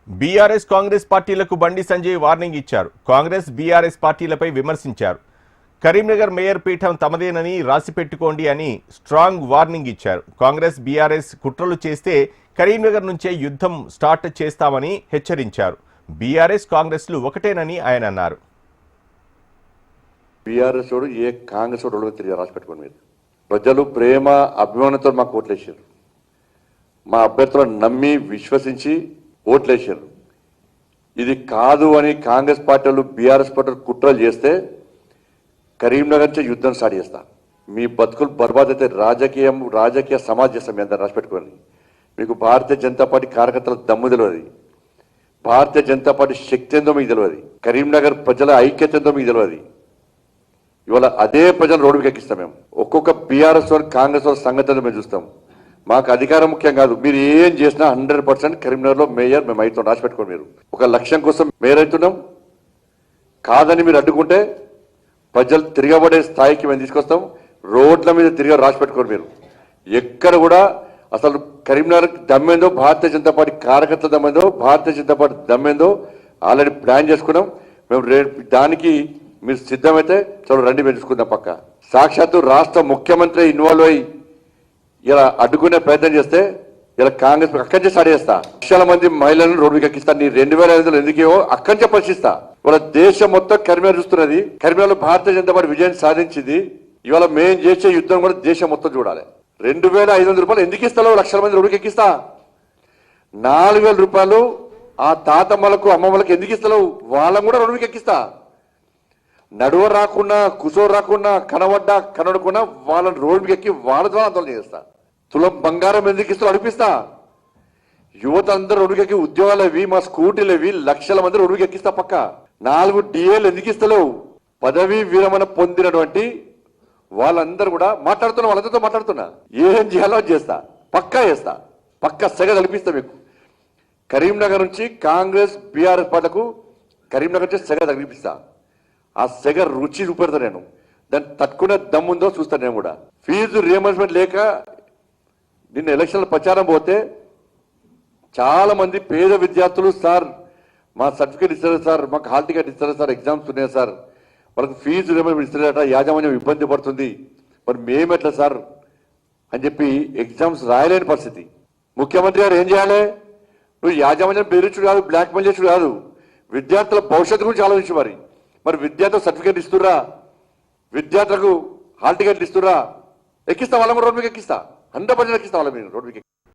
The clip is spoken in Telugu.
బీఆర్ఎస్ కాంగ్రెస్ పార్టీలకు బండి సంజయ్ వార్నింగ్ ఇచ్చారు. కాంగ్రెస్ బీఆర్ఎస్ పార్టీలపై విమర్శించారు. కరీంనగర్ మేయర్ పీఠం తమదేనని రాసిపెట్టుకోండి అని స్ట్రాంగ్ వార్నింగ్ ఇచ్చారు. కాంగ్రెస్ బీఆర్ఎస్ కుట్రలు చేస్తే కరీంనగర్ నుంచే యుద్ధం స్టార్ట్ చేస్తామని హెచ్చరించారు. బీఆర్ఎస్ కాంగ్రెస్లు ఒకటేనని ఆయన అన్నారు. బీఆర్ఎస్ ఏ కాంగ్రెస్ తిరిగి రాసిపెట్టుకోండి. మీరు ప్రజలు ప్రేమ అభిమానంతో మాకు ఓట్లేసారు. మా అభ్యర్థులను నమ్మి విశ్వసించి ఓట్లేశారు. ఇది కాదు అని కాంగ్రెస్ పార్టీలు బీఆర్ఎస్ పార్టీలు కుట్రలు చేస్తే కరీంనగర్ నుంచి యుద్ధం స్టార్ట్ చేస్తా. మీ బతుకులు బర్బాద్ అయితే రాజకీయ సమాజ్ చేస్తాం. మీ అందరూ రాసిపెట్టుకోండి. మీకు భారతీయ జనతా పార్టీ కార్యకర్తల దమ్ము తెలియదు. భారతీయ జనతా పార్టీ శక్తి ఎంతో మీకు తెలియదు. కరీంనగర్ ప్రజల ఐక్యత ఎంతో మీకు తెలియదు. ఇవాళ అదే ప్రజలు రోడ్డుకి ఎక్కిస్తాం. మేము ఒక్కొక్క బీఆర్ఎస్ వాళ్ళు కాంగ్రెస్ వాళ్ళ సంగతి మేము చూస్తాం. మాకు అధికారం ముఖ్యం కాదు. మీరు ఏం చేసినా 100% కరీంనగర్లో మేయర్ మేము అవుతాం. రాసిపెట్టుకోండి. మీరు ఒక లక్ష్యం కోసం మేయర్ అవుతున్నాం. కాదని మీరు అడ్డుకుంటే ప్రజలు తిరగబడే స్థాయికి మేము తీసుకొస్తాం. రోడ్ల మీద తిరిగి రాసిపెట్టుకోండి. మీరు ఎక్కడ కూడా అసలు కరీంనగర్ దమ్మేందో, భారతీయ జనతా పార్టీ కార్యకర్తల దమ్మేందో, Bharatiya Janata party దమ్మేందో already plan చేసుకున్నాం. మేము దానికి మీరు సిద్ధమైతే చలో రండి, మేము చూసుకుందాం. పక్క సాక్షాత్తు రాష్ట్ర ముఖ్యమంత్రి ఇన్వాల్వ్ అయ్యి ఇలా అడ్డుకునే ప్రయత్నం చేస్తే ఇలా కాంగ్రెస్ అక్కడి నుంచి స్టార్ట్ చేస్తా. లక్షల మంది మహిళలను రోడ్డుకి ఎక్కిస్తా. నీ 2500 ఎందుకేవో అక్కడి నుంచి పరిశీలిస్తా. ఇవాళ దేశం మొత్తం కరీంనగర్ చూస్తున్నది. కరీంనగర్లో భారతీయ జనతా పార్టీ విజయం సాధించింది. ఇవాళ మేము చేసే యుద్ధం కూడా దేశం మొత్తం చూడాలి. 2500 రూపాయలు ఎందుకు ఇస్తాలో లక్షల మంది రోడ్డుకి ఎక్కిస్తా. 4000 రూపాయలు ఆ తాతమ్మలకు అమ్మమ్మలకు ఎందుకు ఇస్తాలో వాళ్ళని కూడా రోడ్డుకి ఎక్కిస్తా. నడువ రాకుండా, కుసో రాకుండా, కనబడ్డా కనడకుండా వాళ్ళని రోడ్డుకి ఎక్కి వాళ్ళ ద్వారా ఆందోళన చేస్తా. తులం బంగారం ఎందుకు ఇస్తారో అనిపిస్తా. యువత అందరూ రోడ్డుకి ఎక్కి ఉద్యోగాలు అవి, మా స్కూటీలు అవి, లక్షల మంది రోడ్డుకి ఎక్కిస్తా. పక్క 4 DAలు ఎందుకు ఇస్తలేవు. పదవీ విరమణ పొందినటువంటి వాళ్ళందరూ కూడా మాట్లాడుతున్నా. వాళ్ళందరితో మాట్లాడుతున్నా. ఏం చేయాలో చేస్తా. పక్కా చేస్తా. పక్క సెగ కల్పిస్తా. మీకు కరీంనగర్ నుంచి కాంగ్రెస్ బీఆర్ఎస్ పార్టీలకు కరీంనగర్ నుంచి సెగ తగిలిపిస్తా. ఆ సెగ రుచి చూపెడతా. నేను దాన్ని తట్టుకునే దమ్ముందో చూస్తాను. నేను కూడా ఫీజు రియంబర్స్మెంట్ లేక నిన్న ఎలక్షన్ల ప్రచారం పోతే చాలా మంది పేద విద్యార్థులు, సార్ మా సర్టిఫికేట్ ఇస్తారు సార్, మాకు హాల్ టికెట్ ఇస్తారు సార్, ఎగ్జామ్స్ ఉన్నాయి సార్, వాళ్ళకి ఫీజు రియంబర్స్మెంట్ ఇస్తారట, యాజమాన్యం ఇబ్బంది పడుతుంది, మరి మేమెట్లా సార్ అని చెప్పి ఎగ్జామ్స్ రాయలేని పరిస్థితి. ముఖ్యమంత్రి గారు ఏం చేయాలి? నువ్వు యాజమాన్యం బెదిరించుడు కాదు, బ్లాక్ మెయిల్ చేసుడు కాదు, విద్యార్థుల భవిష్యత్తు గురించి ఆలోచించు. మరి విద్యార్థులకు సర్టిఫికేట్ ఇస్తుర్రా, విద్యార్థులకు హాల్ టికెట్లు ఇస్తుర్రా, ఎక్కిస్తా. వాళ్ళ రోడ్డు మీకు ఎక్కిస్తా. 100% ఎక్కిస్తా. వాళ్ళ మీరు రోడ్డు మీకు